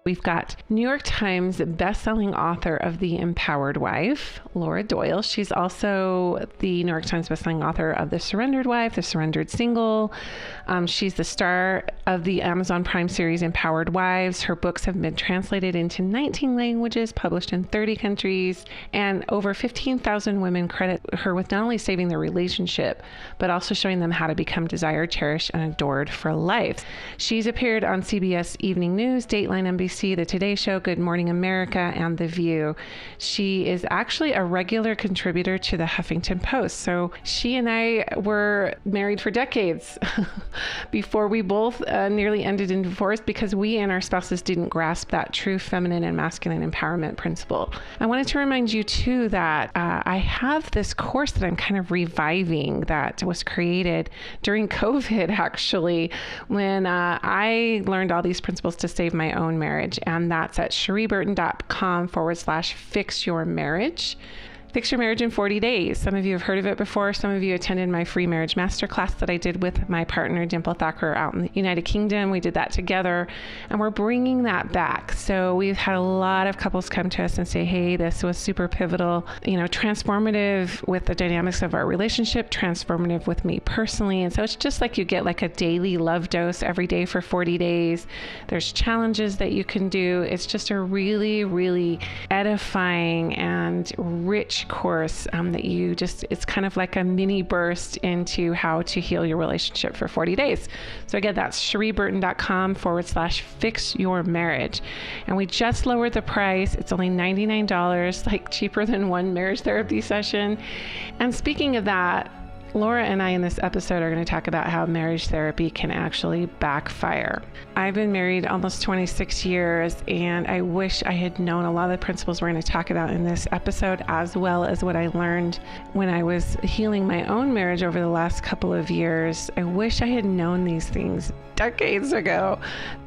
We've got New York Times bestselling author of The Empowered Wife, Laura Doyle. She's also the New York Times bestselling author of The Surrendered Wife, The Surrendered Single. She's the star of the Amazon Prime series Empowered Wives. Her books have been translated into 19 languages, published in 30 countries, and over 15,000 women credit her with not only saving their relationship, but also showing them how to become desired, cherished, and adored for life. She's appeared on CBS Evening News, Dateline, NBC, The Today Show, Good Morning America, and The View. She is actually a regular contributor to the Huffington Post. So she and I were married for decades before we both nearly ended in divorce because we and our spouses didn't grasp that true feminine and masculine empowerment principle. I wanted to remind you too that I have this course that I'm kind of reviving that was created during COVID, actually, when I learned all these principles to save my own marriage. And that's at cherieburton.com/fix your marriage. Fix Your Marriage in 40 Days. Some of you have heard of it before. Some of you attended my free marriage masterclass that I did with my partner, Dimple Thacker, out in the United Kingdom. We did that together, and we're bringing that back. So we've had a lot of couples come to us and say, hey, this was super pivotal, transformative with the dynamics of our relationship, transformative with me personally. And so it's just like you get like a daily love dose every day for 40 days. There's challenges that you can do. It's just a really, really edifying and rich course that it's kind of like a mini burst into how to heal your relationship for 40 days. So again, that's cherieburton.com/fix your marriage. And we just lowered the price. It's only $99, like cheaper than one marriage therapy session. And speaking of that, Laura and I in this episode are going to talk about how marriage therapy can actually backfire. I've been married almost 26 years, and I wish I had known a lot of the principles we're going to talk about in this episode, as well as what I learned when I was healing my own marriage over the last couple of years. I wish I had known these things decades ago.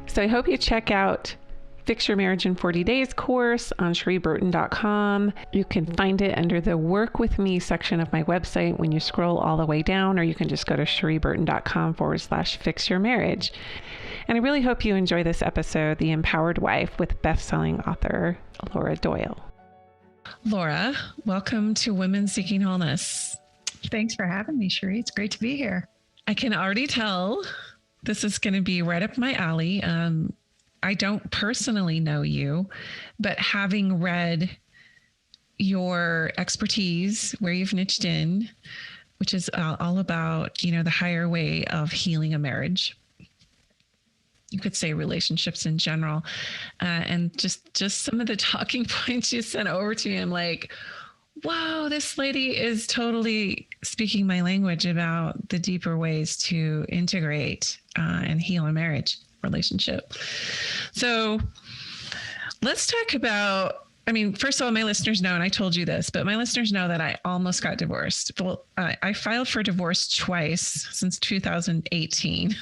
So I hope you check out Fix Your Marriage in 40 Days course on cherieburton.com. You can find it under the Work With Me section of my website when you scroll all the way down, or you can just go to cherieburton.com/fix your marriage. And I really hope you enjoy this episode, The Empowered Wife, with best-selling author Laura Doyle. Laura, welcome to Women Seeking Wholeness. Thanks for having me, Cherie. It's great to be here. I can already tell this is going to be right up my alley. I don't personally know you, but having read your expertise, where you've niched in, which is all about, the higher way of healing a marriage. You could say relationships in general. And just some of the talking points you sent over to me, I'm like, wow, this lady is totally speaking my language about the deeper ways to integrate and heal a marriage relationship. So let's talk about, first of all, my listeners know, and I told you this, but my listeners know that I almost got divorced. Well, I filed for divorce twice since 2018.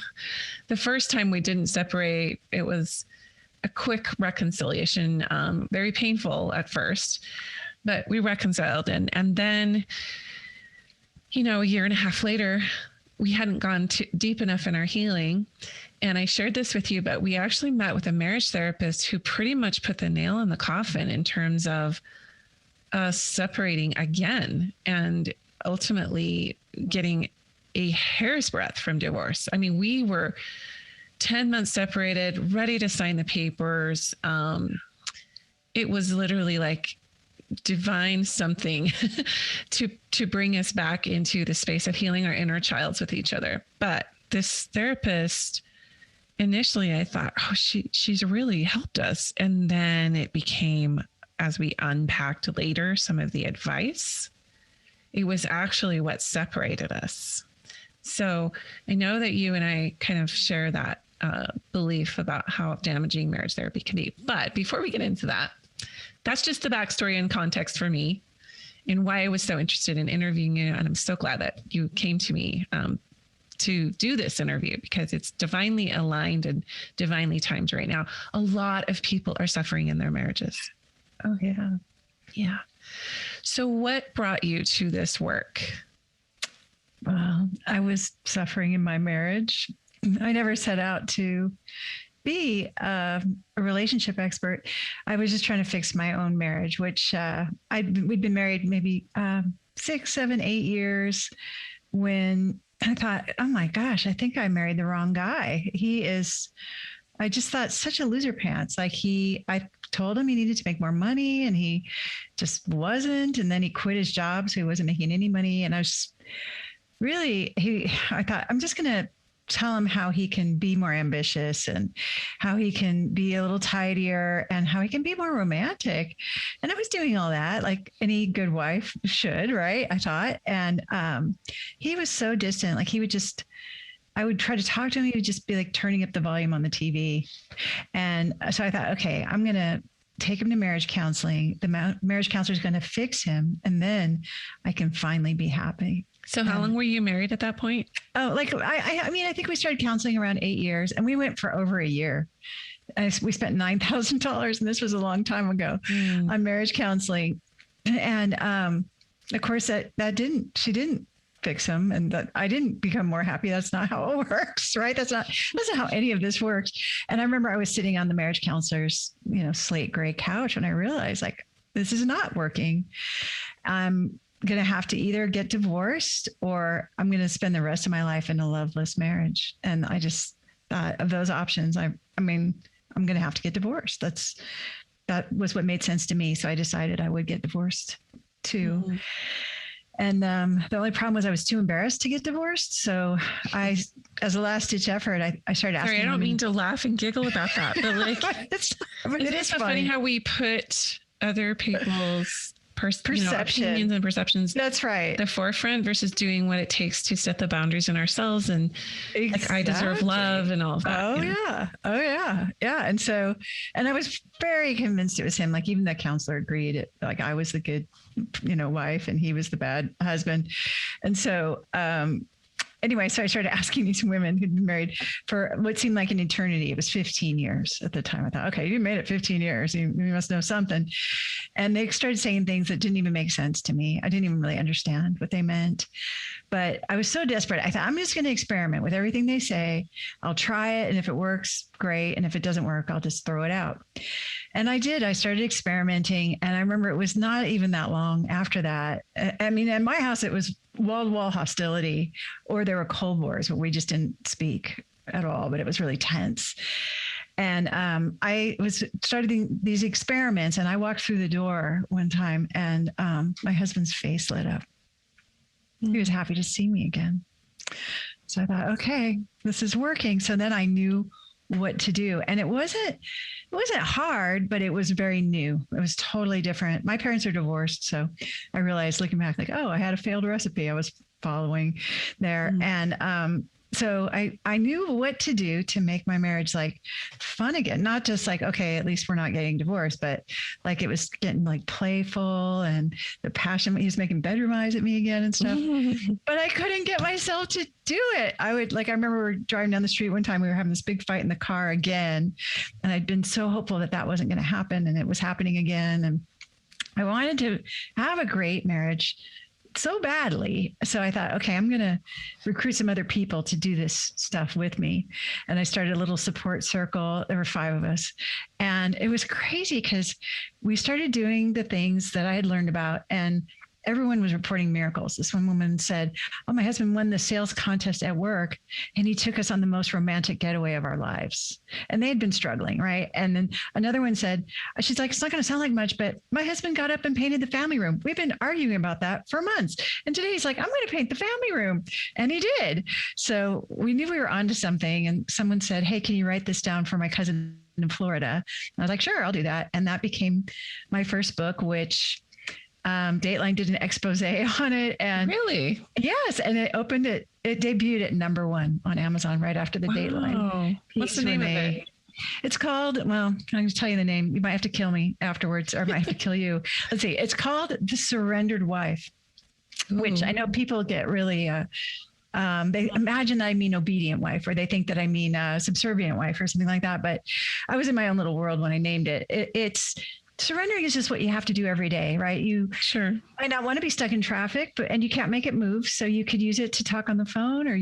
The first time we didn't separate, it was a quick reconciliation, very painful at first, but we reconciled. And then, a year and a half later, we hadn't gone deep enough in our healing. And I shared this with you, but we actually met with a marriage therapist who pretty much put the nail in the coffin in terms of us separating again and ultimately getting a hair's breadth from divorce. We were 10 months separated, ready to sign the papers. It was literally like divine something to bring us back into the space of healing our inner childs with each other. But this therapist, initially I thought, oh, she's really helped us. And then it became, as we unpacked later, some of the advice, it was actually what separated us. So I know that you and I kind of share that belief about how damaging marriage therapy can be. But before we get into that, that's just the backstory and context for me and why I was so interested in interviewing you. And I'm so glad that you came to me to do this interview, because it's divinely aligned and divinely timed right now. A lot of people are suffering in their marriages. Oh, yeah. Yeah. So what brought you to this work? Well, I was suffering in my marriage. I never set out to be a relationship expert. I was just trying to fix my own marriage, which we'd been married maybe 6, 7, 8 years when I thought, oh my gosh, I think I married the wrong guy. I just thought such a loser pants. I told him he needed to make more money and he just wasn't. And then he quit his job. So he wasn't making any money. And I was I thought, I'm just going to tell him how he can be more ambitious and how he can be a little tidier and how he can be more romantic. And I was doing all that like any good wife should, right? I thought. And he was so distant. Like I would try to talk to him. He would just be like turning up the volume on the TV. And so I thought, okay, I'm going to take him to marriage counseling. The marriage counselor is going to fix him. And then I can finally be happy. So how long were you married at that point? Oh, like, I mean, I think we started counseling around 8 years and we went for over a year. We spent $9,000 and this was a long time ago on marriage counseling. And of course she didn't fix him and that I didn't become more happy. That's not how it works, right? That's not how any of this works. And I remember I was sitting on the marriage counselor's, slate gray couch when I realized like, this is not working. I'm going to have to either get divorced or I'm going to spend the rest of my life in a loveless marriage. And I just thought of those options. I mean, I'm going to have to get divorced. That was what made sense to me. So I decided I would get divorced too. Mm-hmm. And the only problem was I was too embarrassed to get divorced. So as a last ditch effort, I started asking. Sorry, I don't mean to laugh and giggle about that, but like, it is so funny how we put other people's opinions and perceptions. That's right. The forefront versus doing what it takes to set the boundaries in ourselves. And like, I deserve love and all of that. Oh yeah. Oh yeah. Yeah. And I was very convinced it was him. Like even the counselor agreed like I was the good, wife and he was the bad husband. And so, anyway, so I started asking these women who'd been married for what seemed like an eternity. It was 15 years at the time. I thought, okay, you made it 15 years. You must know something. And they started saying things that didn't even make sense to me. I didn't even really understand what they meant. But I was so desperate. I thought, I'm just going to experiment with everything they say. I'll try it. And if it works, great. And if it doesn't work, I'll just throw it out. And I did. I started experimenting. And I remember it was not even that long after that. I mean, in my house, it was wall-to-wall hostility, or there were Cold Wars where we just didn't speak at all, but it was really tense. And I started these experiments, and I walked through the door one time, and my husband's face lit up. He was happy to see me again. So I thought, okay, this is working. So then I knew what to do. And it wasn't hard, but it was very new. It was totally different. My parents are divorced. So I realized looking back, like, oh, I had a failed recipe I was following there. Mm-hmm. And so I knew what to do to make my marriage like fun again, not just like, okay, at least we're not getting divorced, but like it was getting like playful and the passion. He was making bedroom eyes at me again and stuff, but I couldn't get myself to do it. I remember we were driving down the street one time, we were having this big fight in the car again. And I'd been so hopeful that wasn't going to happen. And it was happening again. And I wanted to have a great marriage so badly. So I thought, okay, I'm going to recruit some other people to do this stuff with me. And I started a little support circle. There were 5 of us. And it was crazy because we started doing the things that I had learned about, and everyone was reporting miracles. This one woman said, oh, my husband won the sales contest at work and he took us on the most romantic getaway of our lives. And they had been struggling, right? And then another one said, she's like, it's not going to sound like much, but my husband got up and painted the family room. We've been arguing about that for months. And today he's like, I'm going to paint the family room. And he did. So we knew we were onto something. And someone said, hey, can you write this down for my cousin in Florida? And I was like, sure, I'll do that. And that became my first book, which Dateline did an expose on it. And really? Yes. And it debuted at #1 on Amazon right after the Dateline. What's the name of it? It's called, well, I'm going to tell you the name. You might have to kill me afterwards, or I might have to kill you. Let's see. It's called The Surrendered Wife, which I know people get really, they imagine that I mean obedient wife, or they think that I mean subservient wife or something like that. But I was in my own little world when I named it. surrendering is just what you have to do every day, right? You Sure. might not want to be stuck in traffic, and you can't make it move. So you could use it to talk on the phone, or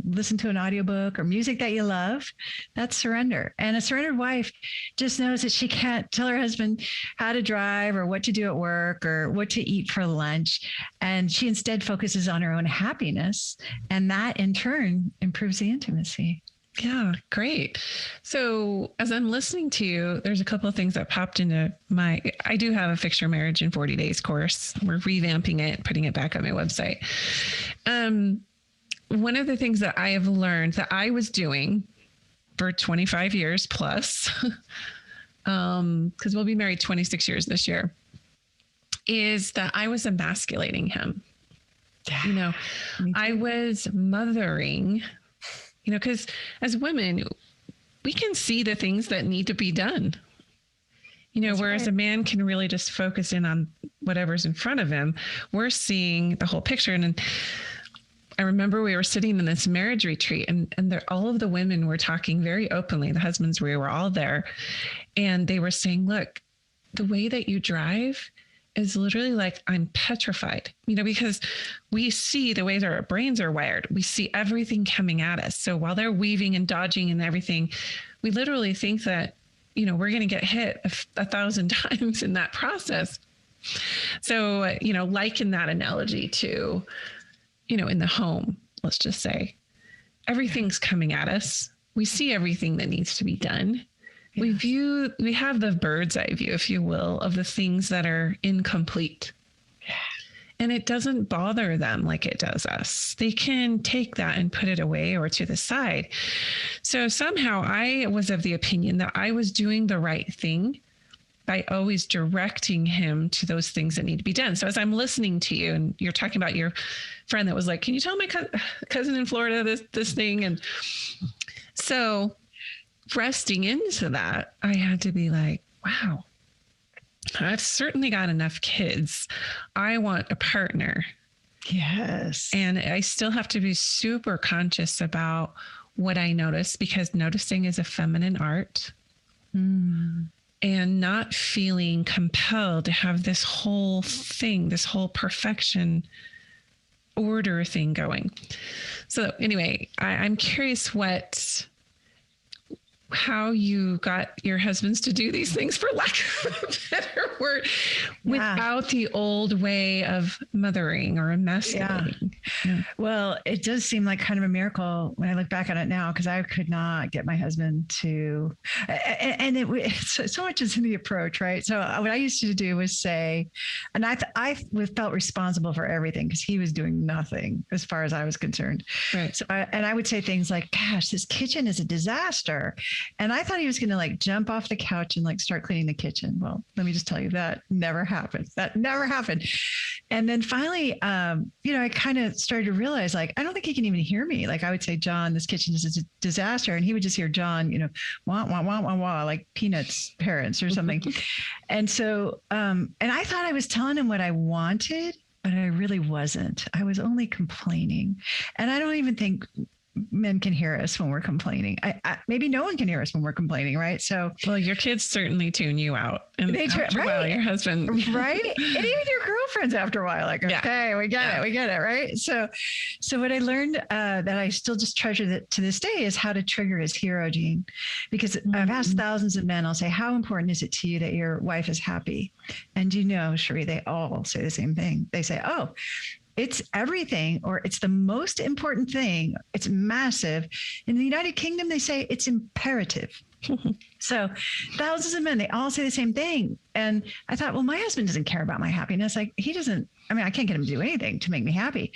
listen to an audiobook or music that you love. That's surrender. And a surrendered wife just knows that she can't tell her husband how to drive or what to do at work or what to eat for lunch. And she instead focuses on her own happiness. And that in turn improves the intimacy. Yeah, great. So as I'm listening to you, there's a couple of things that popped into I do have a Fix Your Marriage in 40 Days course. We're revamping it, putting it back on my website. One of the things that I have learned that I was doing for 25 years plus, because we'll be married 26 years this year, is that I was emasculating him. You know, I was mothering. You know, because as women, we can see the things that need to be done. You know, whereas a man can really just focus in on whatever's in front of him. We're seeing the whole picture. And I remember we were sitting in this marriage retreat, and all of the women were talking very openly. The husbands, we were all there. And they were saying, look, the way that you drive is literally like, I'm petrified, you know, because we see the way that our brains are wired. We see everything coming at us. So while they're weaving and dodging and everything, we literally think that, you know, we're going to get hit 1,000 times in that process. So, you know, liken that analogy to, you know, in the home, let's just say everything's coming at us. We see everything that needs to be done. Yes. We have the bird's eye view, if you will, of the things that are incomplete. And it doesn't bother them like it does us. They can take that and put it away or to the side. So somehow I was of the opinion that I was doing the right thing by always directing him to those things that need to be done. So as I'm listening to you and you're talking about your friend that was like, can you tell my cousin in Florida this thing? And so resting into that, I had to be like, wow, I've certainly got enough kids. I want a partner. Yes. And I still have to be super conscious about what I notice, because noticing is a feminine art. And not feeling compelled to have this whole thing, this whole perfection order thing going. So anyway, I'm curious how you got your husbands to do these things, for lack of a better word, without the old way of mothering or emasculating. Yeah. Well, it does seem like kind of a miracle when I look back on it now, because I could not get my husband to, and so much is in the approach, right? So what I used to do was say, and I felt responsible for everything because he was doing nothing as far as I was concerned. Right. So I would say things like, gosh, this kitchen is a disaster. And I thought he was going to like jump off the couch and like start cleaning the kitchen. Well, let me just tell you, that never happened. That never happened. And then finally, I kind of started to realize, like, I don't think he can even hear me. Like I would say, John, this kitchen is a disaster. And he would just hear John, wah, wah, wah, wah, wah, like Peanuts parents or something. And so, and I thought I was telling him what I wanted, but I really wasn't. I was only complaining. And I don't even think men can hear us when we're complaining. Maybe no one can hear us when we're complaining, right? So, well, your kids certainly tune you out, and after a while, your husband, right? And even your girlfriends, after a while, like, okay, we get it, right? So what I learned that I still just treasure to this day is how to trigger his hero gene, because I've asked thousands of men. I'll say, how important is it to you that your wife is happy? And Cherie, they all say the same thing. They say, oh, it's everything, or it's the most important thing. It's massive. In the United Kingdom, they say it's imperative. So thousands of men, they all say the same thing. And I thought, well, my husband doesn't care about my happiness. Like he doesn't, I can't get him to do anything to make me happy.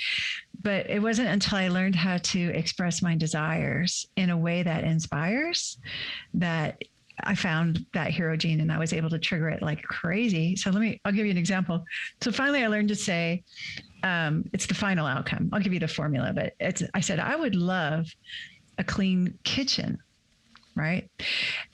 But it wasn't until I learned how to express my desires in a way that inspires that I found that hero gene, and I was able to trigger it like crazy. So I'll give you an example. So finally I learned to say, it's the final outcome. I'll give you the formula, but I said, I would love a clean kitchen. Right.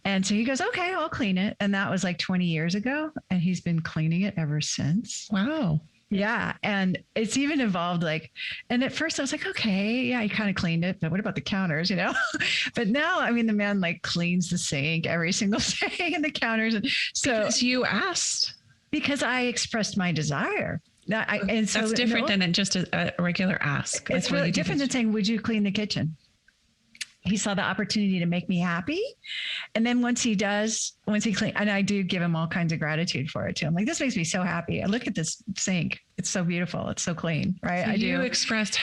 And so he goes, okay, I'll clean it. And that was like 20 years ago. And he's been cleaning it ever since. Wow. Yeah. And it's even evolved like, and at first I was like, okay, yeah, he kind of cleaned it, but what about the counters, But now, I mean, the man like cleans the sink every single day and the counters. And so Because you asked. because I expressed my desire. And so that's different than just a regular ask. It's really different than saying, would you clean the kitchen? He saw the opportunity to make me happy. And then once he clean, and I do give him all kinds of gratitude for it too. I'm like, this makes me so happy. I look at this sink. It's so beautiful. It's so clean. Right. So you expressed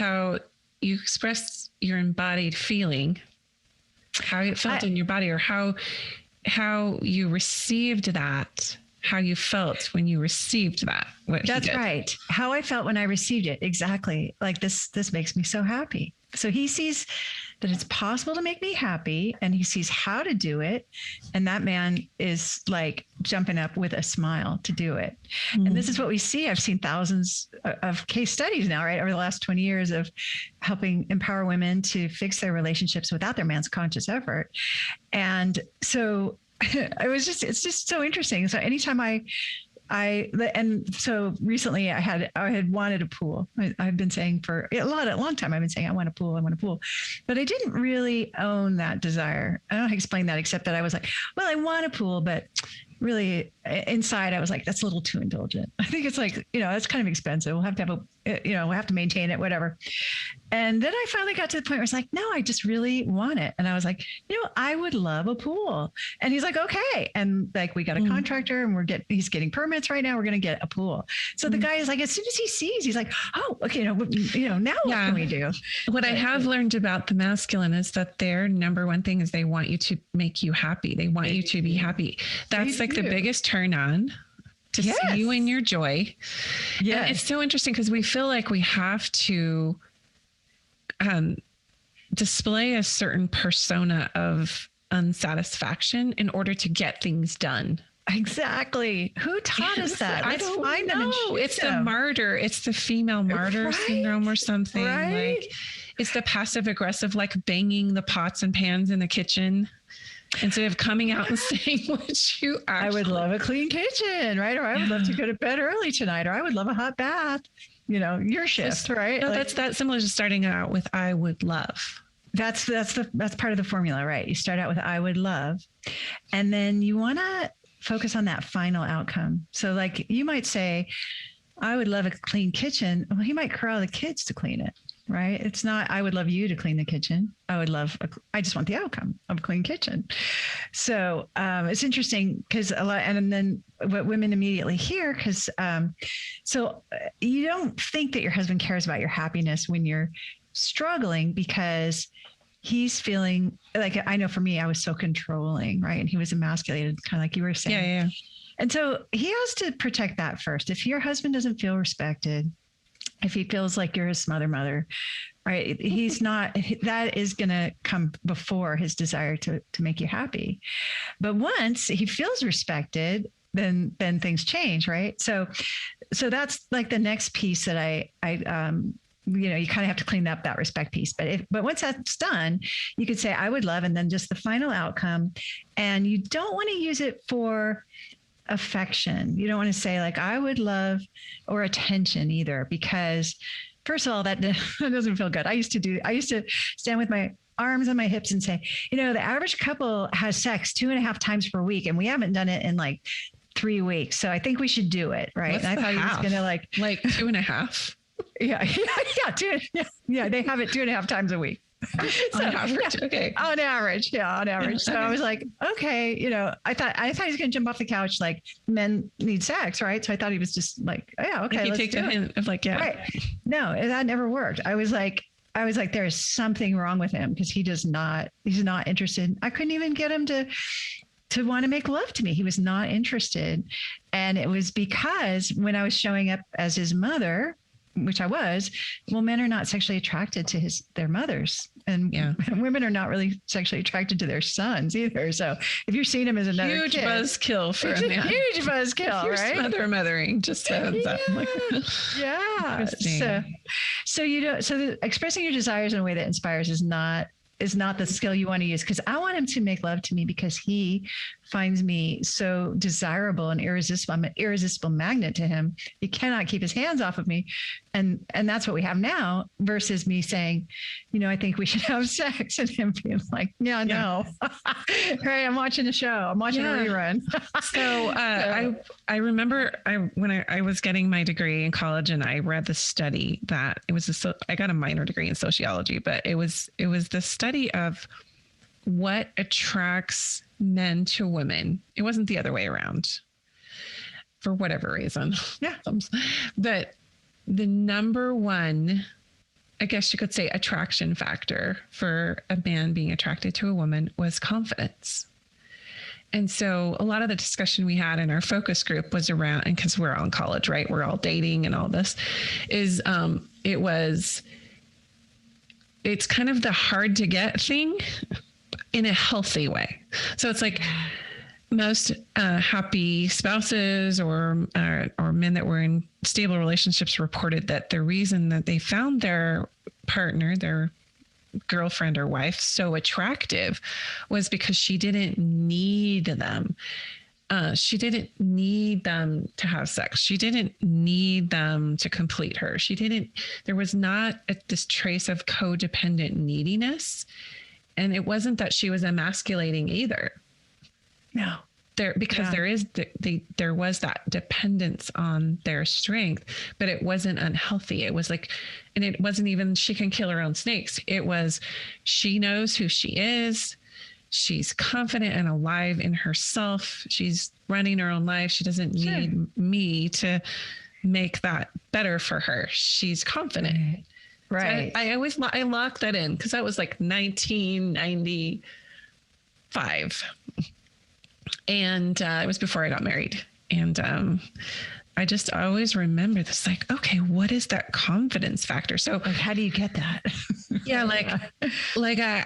your embodied feeling, how it felt in your body, or how you received that, how you felt when you received that. That's right. How I felt when I received it. Exactly. Like this makes me so happy. So he sees that it's possible to make me happy, and he sees how to do it. And that man is like jumping up with a smile to do it. Mm. And this is what we see. I've seen thousands of case studies now, right? Over the last 20 years of helping empower women to fix their relationships without their man's conscious effort. And so it's just so interesting. So anytime and so recently I had wanted a pool. I've been saying for a long time, I've been saying, I want a pool, but I didn't really own that desire. I don't know how to explain that, except that I was like, well, I want a pool, but really inside I was like, that's a little too indulgent. I think it's like, that's kind of expensive. We'll have to we'll have to maintain it, whatever. And then I finally got to the point where it's like, no, I just really want it. And I was like, I would love a pool. And he's like, okay. And like, we got a contractor and he's getting permits right now. We're going to get a pool. So the guy is like, as soon as he sees, he's like, oh, okay. Now what can we do? What I have learned about the masculine is that their number one thing is they want you to make you happy. They want you to be happy. That's like the biggest turn on. To see you in your joy. Yeah. And it's so interesting because we feel like we have to display a certain persona of unsatisfaction in order to get things done. Exactly. Who taught us that? I don't know. It's the martyr. It's the female martyr syndrome or something. Right? Like it's the passive aggressive, like banging the pots and pans in the kitchen. Instead of coming out and saying what you actually... I would love a clean kitchen, right? Or I would love to go to bed early tonight, or I would love a hot bath, your shift, right? No, that's similar to starting out with I would love. That's part of the formula, right? You start out with I would love, and then you want to focus on that final outcome. So like you might say, I would love a clean kitchen. Well, he might corral the kids to clean it. Right. It's not, I would love you to clean the kitchen. I just want the outcome of a clean kitchen. So it's interesting because and then what women immediately hear, because so you don't think that your husband cares about your happiness when you're struggling, because he's feeling like, I know for me, I was so controlling, right? And he was emasculated, kind of like you were saying. Yeah. And so he has to protect that first. If your husband doesn't feel respected, if he feels like you're his mother, right? He's not, that is going to come before his desire to make you happy. But once he feels respected, then things change, right? So that's like the next piece that I you kind of have to clean up that respect piece. But once that's done, you could say, I would love, and then just the final outcome. And you don't want to use it for affection. You don't want to say like, I would love, or attention either, because first of all, that doesn't feel good. I used to stand with my arms on my hips and say, the average couple has sex 2.5 times per week, and we haven't done it in like 3 weeks. So I think we should do it. Right. What's and I thought half? he was going to like 2.5. Yeah. They have it 2.5 times a week. On average. Yeah, okay. On average. Yeah. On average. So I was like, okay, I thought he was going to jump off the couch. Like men need sex. Right. So I thought he was just like, oh, yeah, okay. Let's take the hint of like, yeah. Right. No, that never worked. I was like, there's something wrong with him, because he's not interested. I couldn't even get him to want to make love to me. He was not interested. And it was because when I was showing up as his mother, which I was, well, men are not sexually attracted to their mothers, and women are not really sexually attracted to their sons either. So if you're seeing him as another huge kid, buzzkill for a man. Huge buzzkill, right? Mothering, just so yeah. So expressing your desires in a way that inspires is not is not the skill you want to use. Cause I want him to make love to me because he finds me so desirable and irresistible. I'm an irresistible magnet to him. He cannot keep his hands off of me. And that's what we have now versus me saying, I think we should have sex, and him being like, yeah, no, right. I'm watching a show. I'm watching a rerun. So I remember when I was getting my degree in college, and I read the study that I got a minor degree in sociology, but it was the study of what attracts men to women. It wasn't the other way around for whatever reason. Yeah. But the number one, I guess you could say, attraction factor for a man being attracted to a woman was confidence. And so a lot of the discussion we had in our focus group was around, and because we're all in college, right? We're all dating and all this, is it's kind of the hard to get thing in a healthy way. So it's like most happy spouses or men that were in stable relationships reported that the reason that they found their partner, their girlfriend or wife, so attractive was because she didn't need them. She didn't need them to have sex. She didn't need them to complete her. There was not this trace of codependent neediness. And it wasn't that she was emasculating either. No. There was that dependence on their strength, but it wasn't unhealthy. It was like, and it wasn't even she can kill her own snakes. It was she knows who she is. She's confident and alive in herself. She's running her own life. She doesn't need me to make that better for her. She's confident. Right. So I locked that in because that was like 1995. And it was before I got married. And I always remember this, like, okay, what is that confidence factor? So like, how do you get that? Yeah.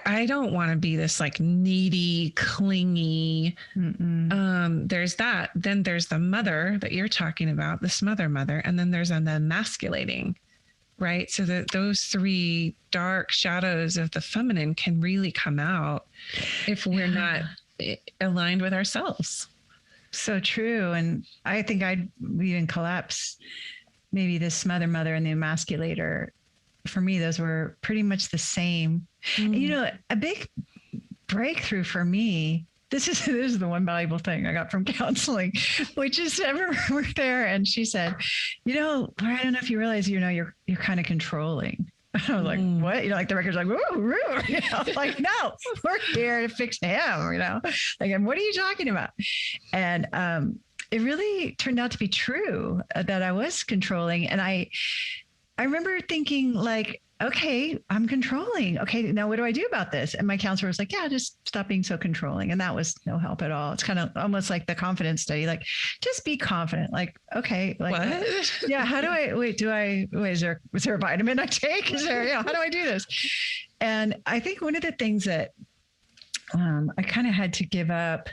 I don't want to be this like needy, clingy. There's that. Then there's the mother that you're talking about, the smother mother. And then there's the emasculating, right? So that those three dark shadows of the feminine can really come out if we're not aligned with ourselves. So true. And I think I'd even collapse maybe the smother mother and the emasculator. For me, those were pretty much the same. And, a big breakthrough for me, this is the one valuable thing I got from counseling, which is I remember we're there and she said, I don't know if you realize, you're kind of controlling. I was like, what? Like the record's like, woo, woo. Like, no, we're here to fix him, like, and what are you talking about? And it really turned out to be true that I was controlling. And I remember thinking like, okay, I'm controlling. Okay, now what do I do about this? And my counselor was like, yeah, just stop being so controlling. And that was no help at all. It's kind of almost like the confidence study, like just be confident. Like, okay, like, what? Yeah. How do I, is there a vitamin I take? Is there, how do I do this? And I think one of the things that I kind of had to give up.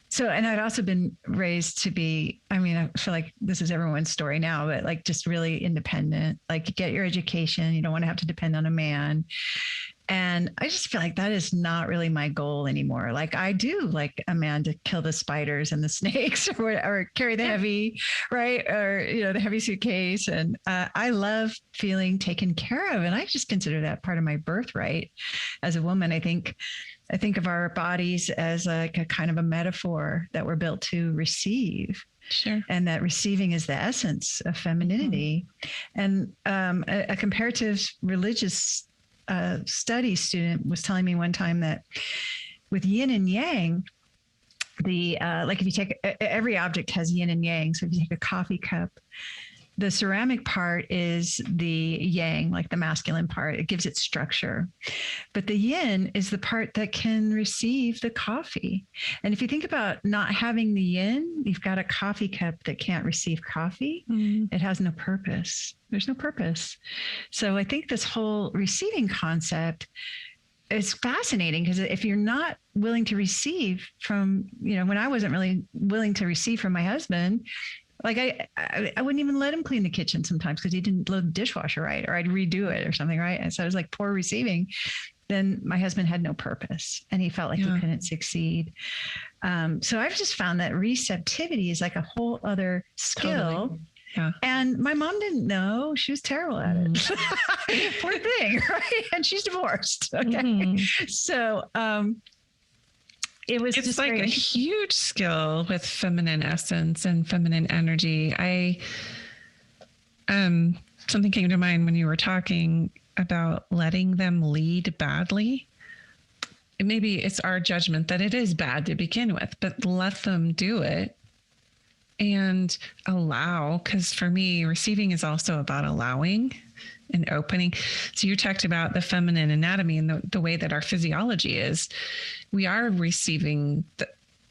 So, and I'd also been raised to be, I feel like this is everyone's story now, but like just really independent, like get your education. You don't want to have to depend on a man. And I just feel like that is not really my goal anymore. Like I do like a man to kill the spiders and the snakes or carry the heavy, right. Or, the heavy suitcase. And I love feeling taken care of. And I just consider that part of my birthright as a woman. I think of our bodies as like a kind of a metaphor that we're built to receive. Sure. And that receiving is the essence of femininity. And a comparative religious study student was telling me one time that with yin and yang, like if you take every object has yin and yang. So if you take a coffee cup, the ceramic part is the yang, like the masculine part. It gives it structure. But the yin is the part that can receive the coffee. And if you think about not having the yin, you've got a coffee cup that can't receive coffee. It has no purpose. There's no purpose. So I think this whole receiving concept is fascinating because if you're not willing to receive from, when I wasn't really willing to receive from my husband, like I wouldn't even let him clean the kitchen sometimes because he didn't load the dishwasher right, or I'd redo it or something, right? And so it was like poor receiving. then my husband had no purpose and he felt like he couldn't succeed. So I've just found that receptivity is like a whole other skill. Totally. Yeah. And my mom didn't know. She was terrible at it. Poor thing, right? And she's divorced. Okay. So it's just like great. a huge skill with feminine essence and feminine energy. Something came to mind when you were talking about letting them lead badly. Maybe it's our judgment that it is bad to begin with, but let them do it and allow. Because for me, receiving is also about allowing and opening. So you talked about the feminine anatomy and the way that our physiology is. We are receiving the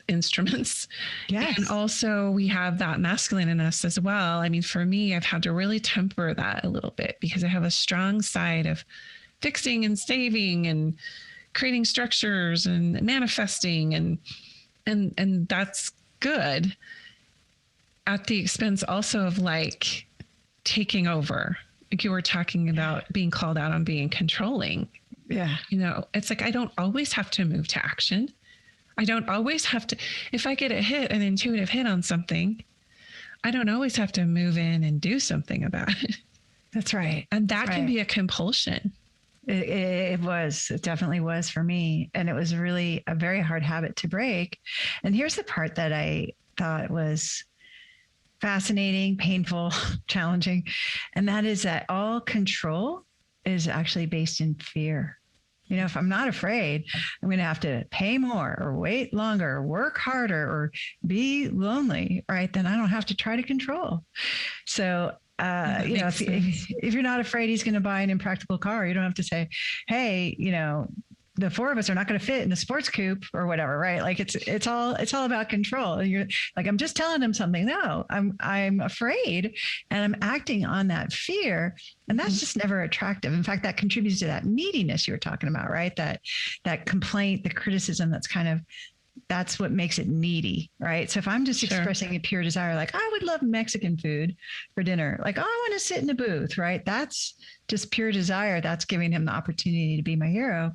instruments. Yes. And also we have that masculine in us as well. I mean, for me, I've had to really temper that a little bit because I have a strong side of fixing and saving and creating structures and manifesting and that's good at the expense also of like taking over. Like you were talking about being called out on being controlling. Yeah. You know, it's like, I don't always have to move to action. I don't always have to, if I get an intuitive hit on something, I don't always have to move in and do something about it. That's right. And that can be a compulsion. It definitely was for me. And it was really a very hard habit to break. And here's the part that I thought was fascinating, painful, challenging. And that is that all control is actually based in fear. You know, if I'm not afraid, I'm going to have to pay more or wait longer, or work harder or be lonely, right? Then I don't have to try to control. So, you know, if you're not afraid he's going to buy an impractical car, you don't have to say, hey, you know, the four of us are not going to fit in the sports coupe or whatever, right? Like it's all about control. And you're like, I'm just telling him something. No, I'm afraid and I'm acting on that fear. And that's just never attractive. In fact, that contributes to that neediness you were talking about, right? That complaint, the criticism, that's what makes it needy, right? So if I'm just expressing a pure desire, like I would love Mexican food for dinner, like, oh, I want to sit in a booth, right? That's just pure desire. That's giving him the opportunity to be my hero.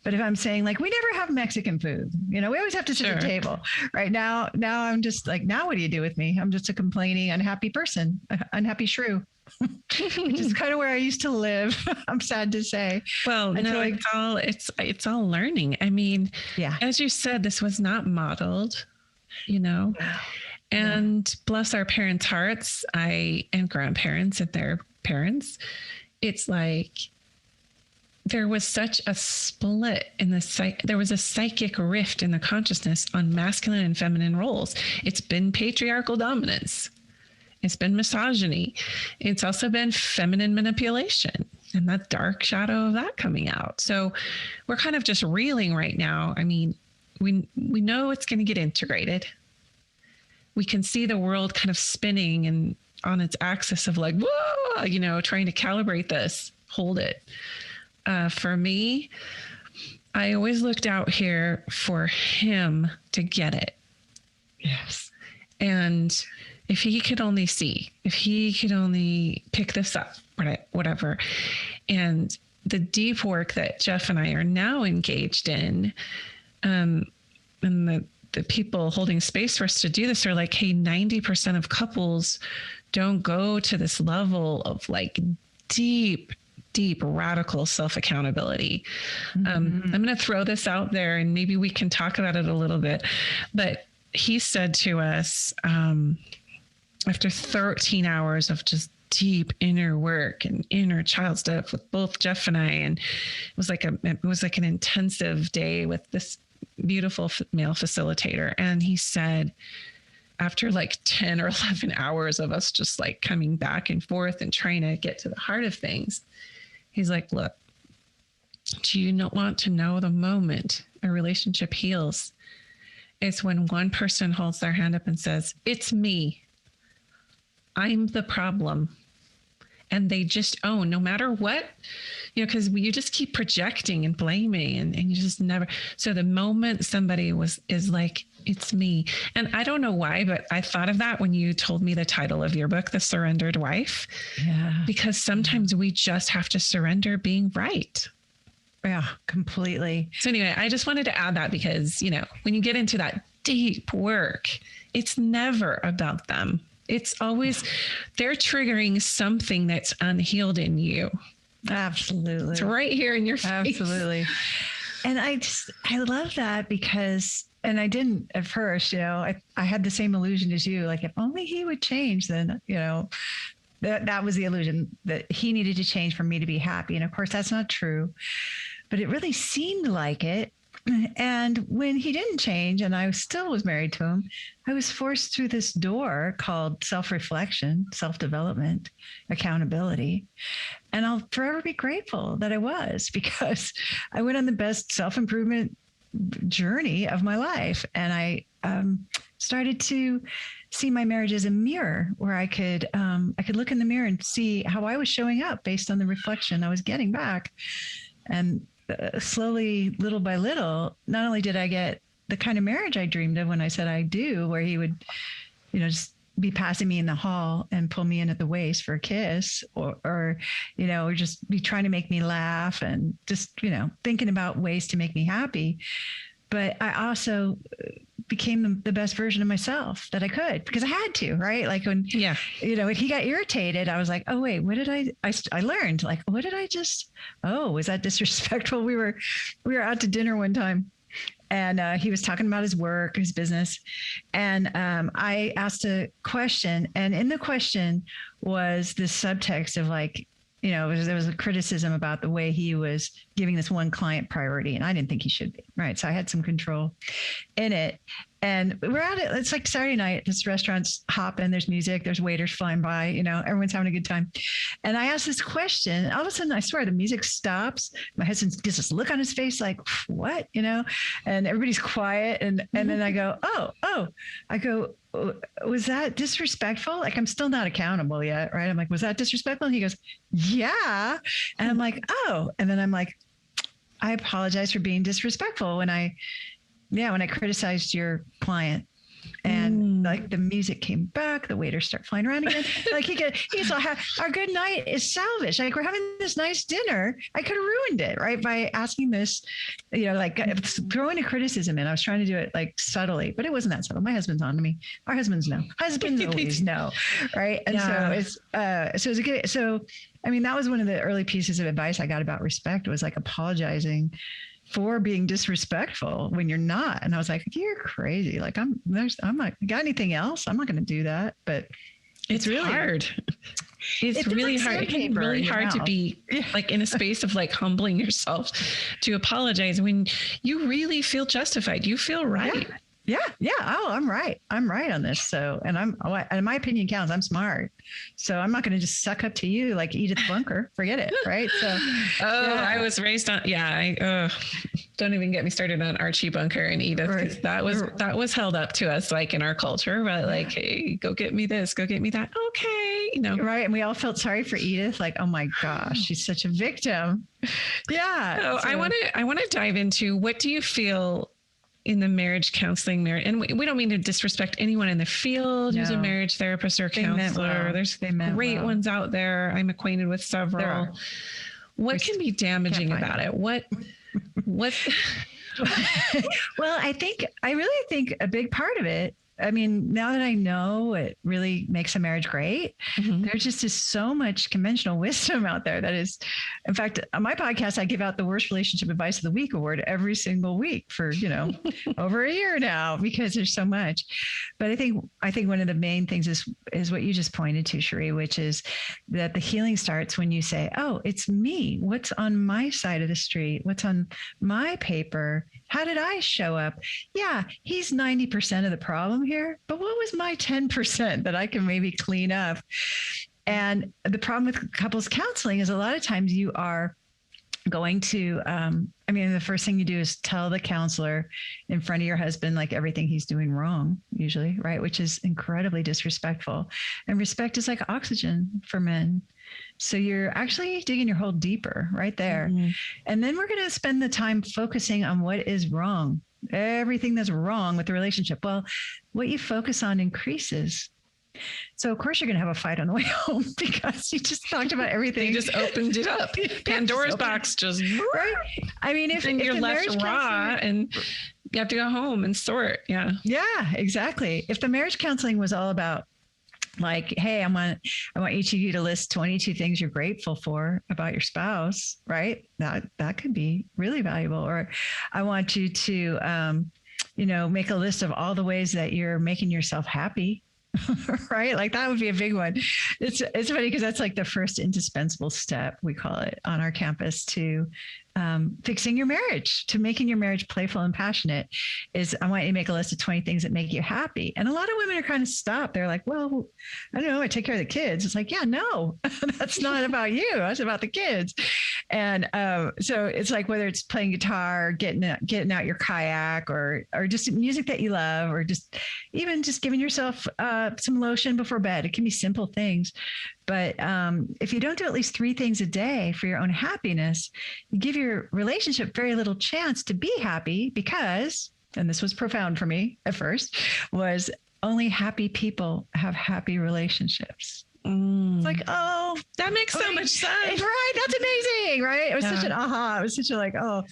But if I'm saying like, we never have Mexican food, you know, we always have to sit at the table, right? Now I'm just like, now what do you do with me? I'm just a complaining, unhappy person, unhappy shrew. Which is kind of where I used to live. I'm sad to say. Well, no, it's all learning. I mean, as you said, this was not modeled, you know, and bless our parents' hearts, and grandparents and their parents. It's like there was such a split in there was a psychic rift in the consciousness on masculine and feminine roles. It's been patriarchal dominance. It's been misogyny. It's also been feminine manipulation and that dark shadow of that coming out. So we're kind of just reeling right now. I mean, we know it's going to get integrated. We can see the world kind of spinning and on its axis of like, whoa, you know, trying to calibrate this, hold it. For me, I always looked out here for him to get it. Yes. And if he could only see, if he could only pick this up, whatever. And the deep work that Jeff and I are now engaged in, and the people holding space for us to do this are like, hey, 90% of couples don't go to this level of like deep radical self-accountability. I'm going to throw this out there and maybe we can talk about it a little bit, but he said to us, after 13 hours of just deep inner work and inner child stuff with both Jeff and I, and it was like an intensive day with this beautiful male facilitator. And he said, after like 10 or 11 hours of us just like coming back and forth and trying to get to the heart of things, he's like, look, do you not want to know the moment a relationship heals? It's when one person holds their hand up and says, it's me. I'm the problem. And they just own, no matter what, you know, because you just keep projecting and blaming and you just never. So the moment somebody is like, it's me. And I don't know why, but I thought of that when you told me the title of your book, The Surrendered Wife. Yeah. Because sometimes we just have to surrender being right. Yeah, completely. So anyway, I just wanted to add that because, when you get into that deep work, it's never about them. It's always they're triggering something that's unhealed in you. Absolutely. It's right here in your face. Absolutely. And I love that because, and I didn't at first, I had the same illusion as you, like if only he would change, then, that was the illusion that he needed to change for me to be happy. And of course that's not true, but it really seemed like it. And when he didn't change and I still was married to him, I was forced through this door called self-reflection, self-development, accountability. And I'll forever be grateful that I was, because I went on the best self-improvement journey of my life. And I started to see my marriage as a mirror where I could look in the mirror and see how I was showing up based on the reflection I was getting back. And slowly, little by little, not only did I get the kind of marriage I dreamed of when I said I do, where he would, just be passing me in the hall and pull me in at the waist for a kiss, or just be trying to make me laugh and just, thinking about ways to make me happy. But I also became the best version of myself that I could, because I had to, right? Like when he got irritated, I was like, oh wait, what did I learned, like, what did I just, was that disrespectful? We were out to dinner one time, and he was talking about his work, his business. And I asked a question, and in the question was this subtext of like, there was a criticism about the way he was giving this one client priority, and I didn't think he should be, right? So I had some control in it. And we're at it. It's like Saturday night. This restaurant's hopping. There's music. There's waiters flying by. Everyone's having a good time. And I asked this question. And all of a sudden, I swear, the music stops. My husband gets this look on his face, like, what? And everybody's quiet. And then I go, oh. I go, was that disrespectful? Like, I'm still not accountable yet, right? I'm like, was that disrespectful? And he goes, yeah. And I'm like, oh. And then I'm like, I apologize for being disrespectful when I criticized your client. And like the music came back, the waiters start flying around again. Like he's like, our good night is salvaged. Like, we're having this nice dinner. I could have ruined it, right? By asking this, like throwing a criticism in. I was trying to do it like subtly, but it wasn't that subtle. My husband's on to me. Our husbands know. Husbands always know, right? And so it's a good. So I mean, that was one of the early pieces of advice I got about respect, was like apologizing for being disrespectful when you're not. And I was like, you're crazy. Like I'm not, got anything else? I'm not going to do that. But it's really hard. It's really hard. It can be really hard to be like in a space of like humbling yourself to apologize when you really feel justified. You feel right. Yeah. Oh, I'm right. I'm right on this. So, and my opinion counts. I'm smart. So I'm not going to just suck up to you like Edith Bunker. Forget it. Right. So, I was raised on, don't even get me started on Archie Bunker and Edith. Right. That was held up to us like in our culture, but like, hey, go get me this, go get me that. Okay. Right. And we all felt sorry for Edith. Like, oh my gosh, she's such a victim. Yeah. So I want to dive into, what do you feel in the marriage counseling, and we don't mean to disrespect anyone in the field who's a marriage therapist or counselor. There's great ones out there. I'm acquainted with several. What can be damaging about it? What? Well, I really think a big part of it, I mean, now that I know what really makes a marriage great, there's just so much conventional wisdom out there that is, in fact, on my podcast, I give out the Worst Relationship Advice of the Week award every single week for, over a year now, because there's so much. But I think one of the main things is what you just pointed to, Cherie, which is that the healing starts when you say, oh, it's me. What's on my side of the street? What's on my paper? How did I show up? Yeah, he's 90% of the problem here, but what was my 10% that I can maybe clean up? And the problem with couples counseling is a lot of times you are going to, the first thing you do is tell the counselor in front of your husband, like everything he's doing wrong, usually, right? Which is incredibly disrespectful. And respect is like oxygen for men. So you're actually digging your hole deeper right there. And then we're going to spend the time focusing on what is wrong, everything that's wrong with the relationship. Well, what you focus on increases So of course you're going to have a fight on the way home because you just talked about everything. They just opened it up. Pandora's box just right. I mean, if you're the left marriage raw and you have to go home and sort. Yeah. Yeah, exactly. If the marriage counseling was all about like, hey, I want each of you to list 22 things you're grateful for about your spouse, right? That could be really valuable. Or I want you to, make a list of all the ways that you're making yourself happy. Right? Like that would be a big one. It's funny because that's like the first indispensable step, we call it on our campus, to fixing your marriage, to making your marriage playful and passionate, is I want you to make a list of 20 things that make you happy. And a lot of women are kind of stopped. They're like, well, I don't know, I take care of the kids. It's like, yeah, no, that's not about you. That's about the kids. And so it's like whether it's playing guitar, getting out your kayak, or just music that you love, or just even just giving yourself some lotion before bed. It can be simple things. But if you don't do at least 3 things a day for your own happiness, you give your relationship very little chance to be happy because, and this was profound for me at first, was only happy people have happy relationships. It's like, oh, that makes so much sense. Right. That's amazing. Right. It was such an aha. It was such a like, oh,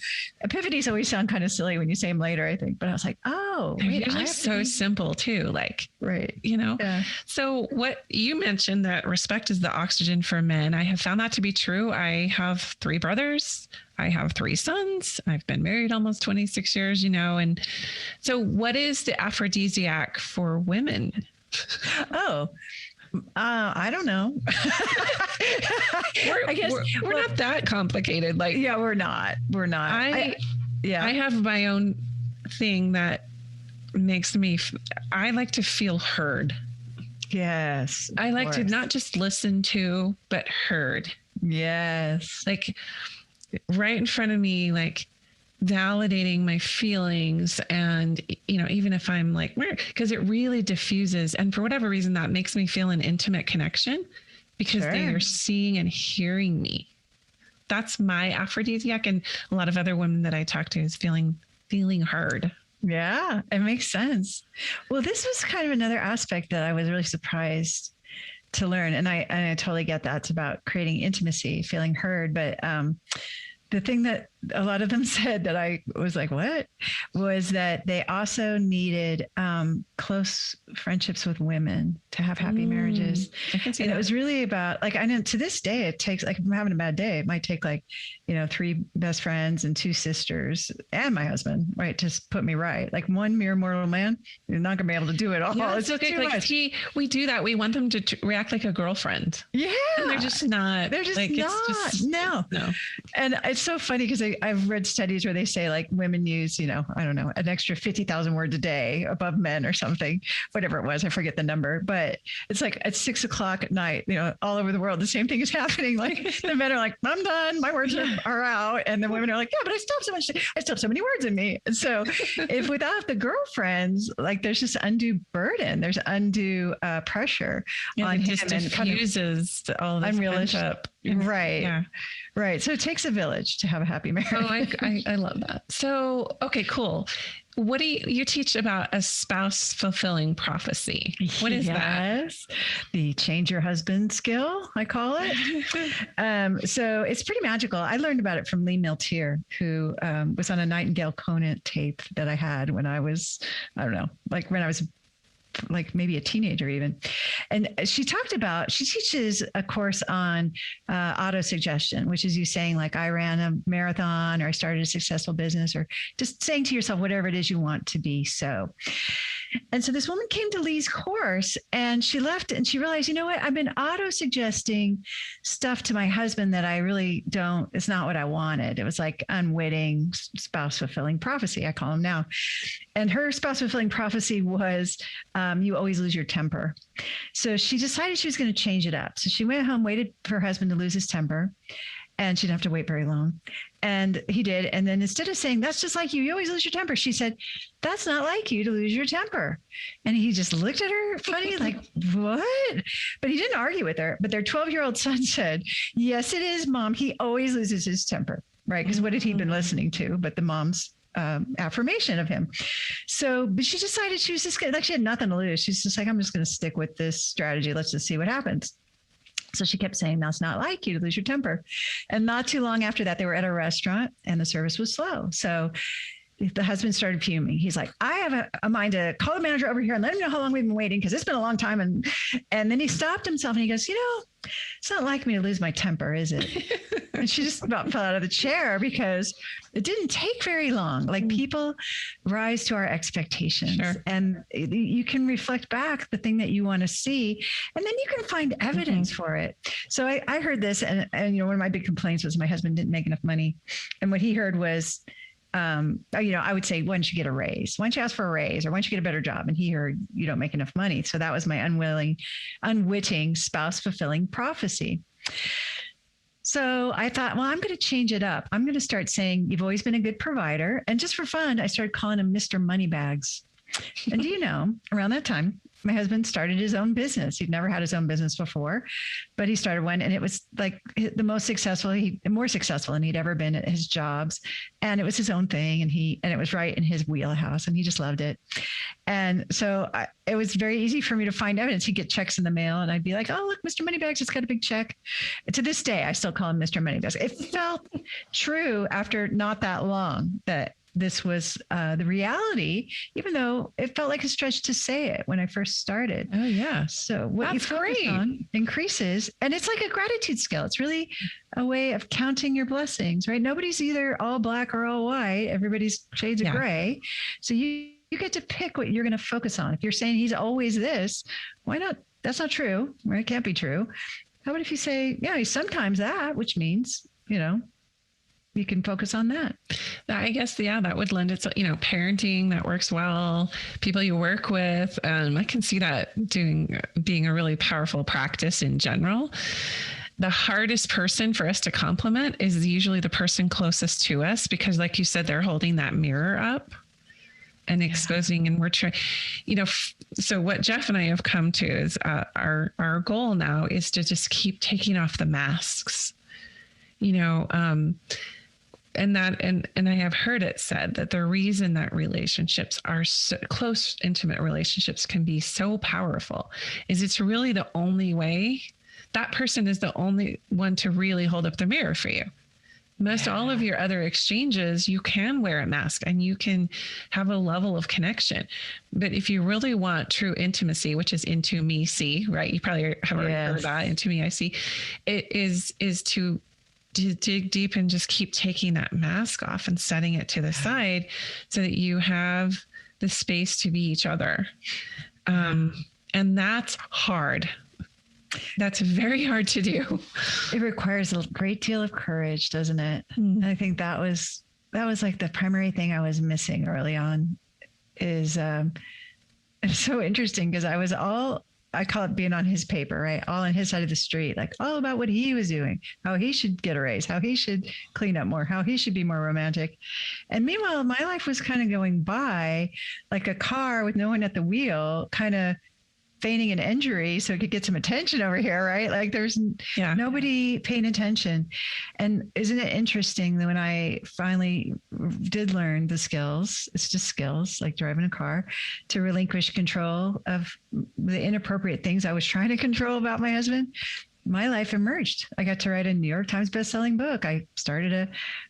epiphanies always sound kind of silly when you say them later, I think. But I was like, oh, they're usually so simple too. Like, right. Yeah. So what you mentioned, that respect is the oxygen for men. I have found that to be true. I have 3 brothers. I have 3 sons. I've been married almost 26 years, and so what is the aphrodisiac for women? Oh, I don't know. I guess we're not that complicated. Like, yeah, we're not. I have my own thing that makes me, I like to feel heard. Yes. I like to not just listen to, but heard. Yes. Like right in front of me, like validating my feelings. And, even if I'm like, because it really diffuses. And for whatever reason, that makes me feel an intimate connection because they are seeing and hearing me. That's my aphrodisiac. And a lot of other women that I talk to is feeling heard. Yeah, it makes sense. Well, this was kind of another aspect that I was really surprised to learn. And I totally get that. It's about creating intimacy, feeling heard. But the thing that a lot of them said that I was like, what? Was that they also needed close friendships with women to have happy marriages. I can see and that. It was really about, like, I know to this day, it takes, like, if I'm having a bad day, it might take 3 best friends and 2 sisters and my husband, right, to put me right. Like one mere mortal man, you're not gonna be able to do it all. Yeah, it's okay. too Like, much. we do that. We want them to react like a girlfriend. Yeah. And they're just not. They're just like, not. It's just, no. And it's so funny because I've read studies where they say like women use, I don't know, an extra 50,000 words a day above men or something, whatever it was. I forget the number, but it's like at 6 o'clock at night, all over the world, the same thing is happening. Like the men are like, I'm done. My words are out. And the women are like, yeah, but I still have so many words in me. And so if without the girlfriends, like there's just undue burden, there's undue pressure on him, and diffuses all this unrealistic. Right. Yeah. Right. So it takes a village to have a happy marriage. Oh, I love that. So, okay, cool. What do you teach about a spouse fulfilling prophecy? What is that? The change your husband skill, I call it. So it's pretty magical. I learned about it from Lee Miltier, who was on a Nightingale Conant tape that I had when I was, I don't know, like when I was like maybe a teenager even. And she teaches a course on auto-suggestion, which is you saying like, I ran a marathon, or I started a successful business, or just saying to yourself, whatever it is you want to be. So, and so this woman came to Lee's course and she left and she realized, you know what, I've been auto-suggesting stuff to my husband that I really it's not what I wanted. It was like unwitting spouse fulfilling prophecy, I call them now. And her spouse fulfilling prophecy was, you always lose your temper. So she decided she was going to change it up. So she went home, waited for her husband to lose his temper, and she didn't have to wait very long. And he did. And then instead of saying, that's just like you always lose your temper, she said, that's not like you to lose your temper. And he just looked at her funny, like, what? But he didn't argue with her. But their 12-year-old son said, yes, it is, Mom. He always loses his temper. Right. Because what had he been listening to? But the mom's affirmation of him. So, but she decided she was just gonna, like, she had nothing to lose. She's just like, I'm just going to stick with this strategy. Let's just see what happens. So she kept saying, that's not like you to lose your temper. And not too long after that, they were at a restaurant and the service was slow. So the husband started fuming. He's like, I have a mind to call the manager over here and let him know how long we've been waiting, because it's been a long time. And then he stopped himself and he goes, it's not like me to lose my temper, is it? And she just about fell out of the chair because it didn't take very long. Like, people rise to our expectations, Sure. and you can reflect back the thing that you want to see, and then you can find evidence for it. So I heard this, and one of my big complaints was my husband didn't make enough money. And what he heard was, I would say, why don't you get a raise? Why don't you ask for a raise? Or why don't you get a better job? And he heard, you don't make enough money. So that was my unwitting spouse fulfilling prophecy. So I thought, well, I'm going to change it up. I'm going to start saying, you've always been a good provider. And just for fun, I started calling him Mr. Moneybags. And around that time, my husband started his own business. He'd never had his own business before, but he started one, and it was like the more successful than he'd ever been at his jobs. And it was his own thing. And it was right in his wheelhouse, and he just loved it. And so it was very easy for me to find evidence. He'd get checks in the mail, and I'd be like, oh, look, Mr. Moneybags just got a big check. And to this day, I still call him Mr. Moneybags. It felt true after not that long that this was the reality, even though it felt like a stretch to say it when I first started. Oh, yeah. So what you focus on increases, and it's like a gratitude skill. It's really a way of counting your blessings, right? Nobody's either all black or all white. Everybody's shades of gray. So you get to pick what you're going to focus on. If you're saying he's always this, why not? That's not true, right? It can't be true. How about if you say, yeah, he's sometimes that, which means, you can focus on that. I guess, that would lend itself, parenting that works well, people you work with. I can see that being a really powerful practice in general. The hardest person for us to compliment is usually the person closest to us, because like you said, they're holding that mirror up and exposing, and we're trying, so what Jeff and I have come to is our goal now is to just keep taking off the masks, and I have heard it said that the reason that relationships are so close, intimate relationships can be so powerful is it's really the only way. That person is the only one to really hold up the mirror for you. All of your other exchanges, you can wear a mask and you can have a level of connection. But if you really want true intimacy, which is into me, see, right? You probably have already heard that, into me, I see. It is to dig deep and just keep taking that mask off and setting it to the side so that you have the space to be each other. And that's hard. That's very hard to do. It requires a great deal of courage, doesn't it? And I think that was like the primary thing I was missing early on. It's so interesting because I call it being on his paper, right? All on his side of the street, like all about what he was doing, how he should get a raise, how he should clean up more, how he should be more romantic. And meanwhile, my life was kind of going by like a car with no one at the wheel, kind of feigning an injury so it could get some attention over here, right? Like there's nobody paying attention. And isn't it interesting that when I finally did learn the skills, it's just skills like driving a car, to relinquish control of the inappropriate things I was trying to control about my husband, my life emerged. I got to write a New York Times bestselling book. I started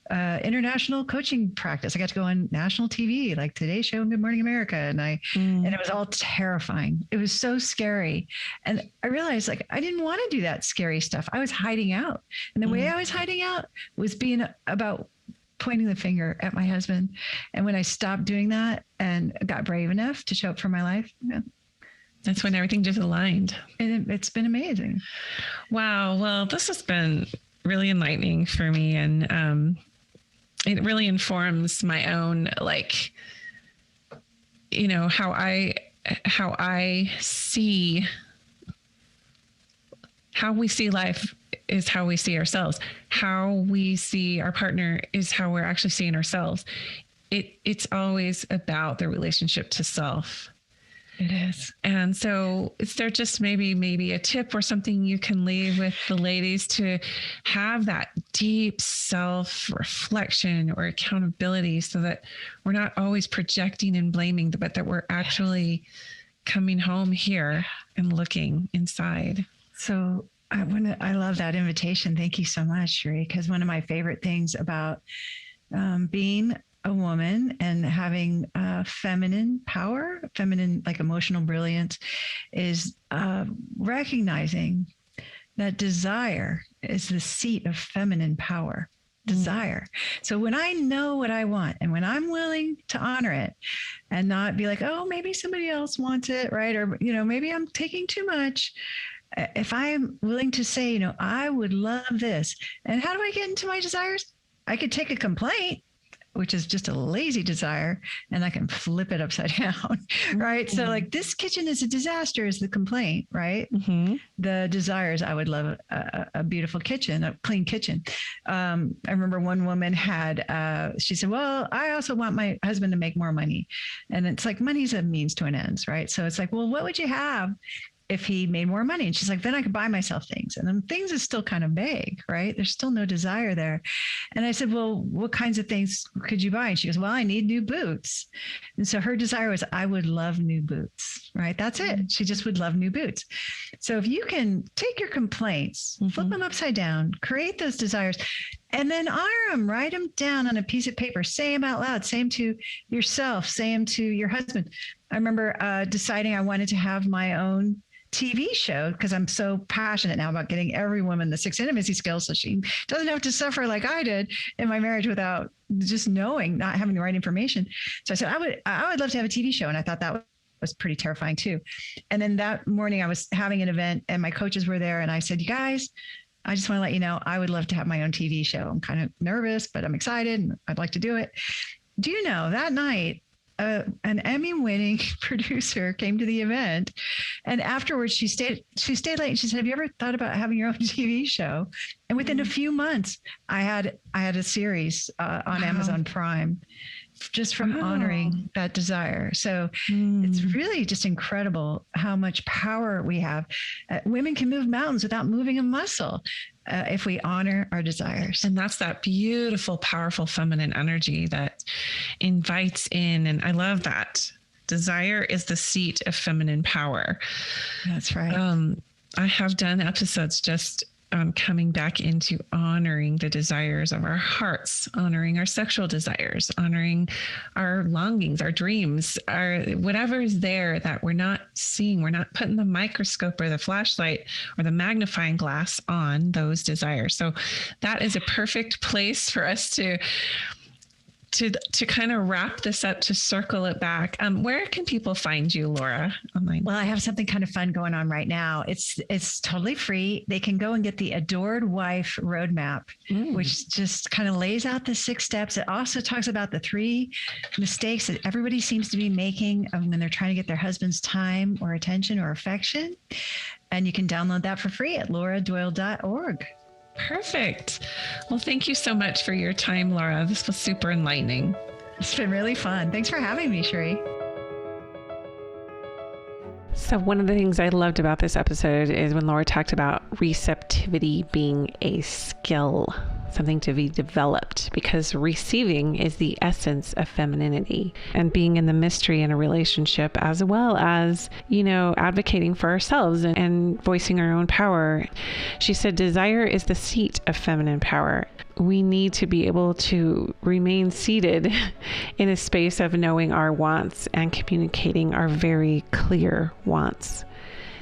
a international coaching practice. I got to go on national TV, like Today Show and Good Morning America. And and it was all terrifying. It was so scary. And I realized like, I didn't want to do that scary stuff. I was hiding out. And the way I was hiding out was being about pointing the finger at my husband. And when I stopped doing that and got brave enough to show up for my life, that's when everything just aligned. And it's been amazing. Wow. Well, this has been really enlightening for me. And it really informs my own, like, how I see, how we see life is how we see ourselves. How we see our partner is how we're actually seeing ourselves. It's always about the relationship to self. It is. And so is there just maybe a tip or something you can leave with the ladies to have that deep self-reflection or accountability so that we're not always projecting and blaming, but that we're actually coming home here and looking inside? So I love that invitation. Thank you so much, Sheree, because one of my favorite things about being a woman and having feminine power, feminine, like emotional brilliance, is recognizing that desire is the seat of feminine power. Desire. So when I know what I want and when I'm willing to honor it and not be like, oh, maybe somebody else wants it, right? Or, maybe I'm taking too much. If I'm willing to say, I would love this. And how do I get into my desires? I could take a complaint, which is just a lazy desire, and I can flip it upside down, right? Mm-hmm. So like, this kitchen is a disaster is the complaint, right? Mm-hmm. The desires, I would love a beautiful kitchen, a clean kitchen. I remember one woman she said, well, I also want my husband to make more money. And it's like, money's a means to an end, right? So it's like, well, what would you have if he made more money? And she's like, then I could buy myself things. And then things is still kind of vague, right? There's still no desire there. And I said, well, what kinds of things could you buy? And she goes, well, I need new boots. And so her desire was, I would love new boots, right? That's it. She just would love new boots. So if you can take your complaints, flip them upside down, create those desires, and then honor them, write them down on a piece of paper, say them out loud, say them to yourself, say them to your husband. I remember deciding I wanted to have my own TV show because I'm so passionate now about getting every woman the 6 intimacy skills so she doesn't have to suffer like I did in my marriage without just knowing, not having the right information. So I said, I would love to have a TV show. And I thought that was pretty terrifying too. And then that morning I was having an event and my coaches were there and I said, you guys, I just want to let you know, I would love to have my own TV show. I'm kind of nervous, but I'm excited and I'd like to do it. Do you know that night, an Emmy-winning producer came to the event, and afterwards she stayed late. And she said, "Have you ever thought about having your own TV show?" And within a few months, I had a series on Amazon Prime, just from honoring that desire. So it's really just incredible how much power we have. Women can move mountains without moving a muscle. If we honor our desires. And that's that beautiful, powerful feminine energy that invites in. And I love that. Desire is the seat of feminine power. That's right. I have done episodes just coming back into honoring the desires of our hearts, honoring our sexual desires, honoring our longings, our dreams, our whatever is there that we're not seeing. We're not putting the microscope or the flashlight or the magnifying glass on those desires. So that is a perfect place for us to kind of wrap this up, to circle it back. Where can people find you, Laura, online? Well, I have something kind of fun going on right now. It's totally free. They can go and get the Adored Wife Roadmap, which just kind of lays out the 6 steps. It also talks about the 3 mistakes that everybody seems to be making when they're trying to get their husband's time or attention or affection. And you can download that for free at lauradoyle.org. Perfect. Well, thank you so much for your time, Laura. This was super enlightening. It's been really fun. Thanks for having me, Sheree. So one of the things I loved about this episode is when Laura talked about receptivity being a skill, something to be developed, because receiving is the essence of femininity and being in the mystery in a relationship, as well as, advocating for ourselves and voicing our own power. She said, desire is the seat of feminine power. We need to be able to remain seated in a space of knowing our wants and communicating our very clear wants.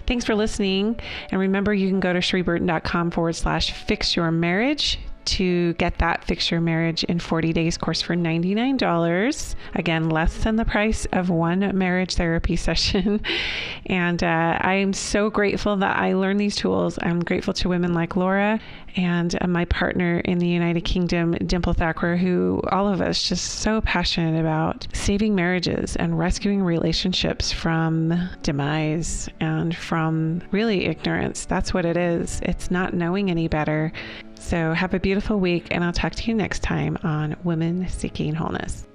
Thanks for listening. And remember, you can go to shereeburton.com/fix your marriage to get that Fix Your Marriage in 40 Days course for $99. Again, less than the price of one marriage therapy session. And I am so grateful that I learned these tools. I'm grateful to women like Laura and my partner in the United Kingdom, Dimple Thacker, who all of us just so passionate about saving marriages and rescuing relationships from demise and from really ignorance. That's what it is. It's not knowing any better. So have a beautiful week, and I'll talk to you next time on Women Seeking Wholeness.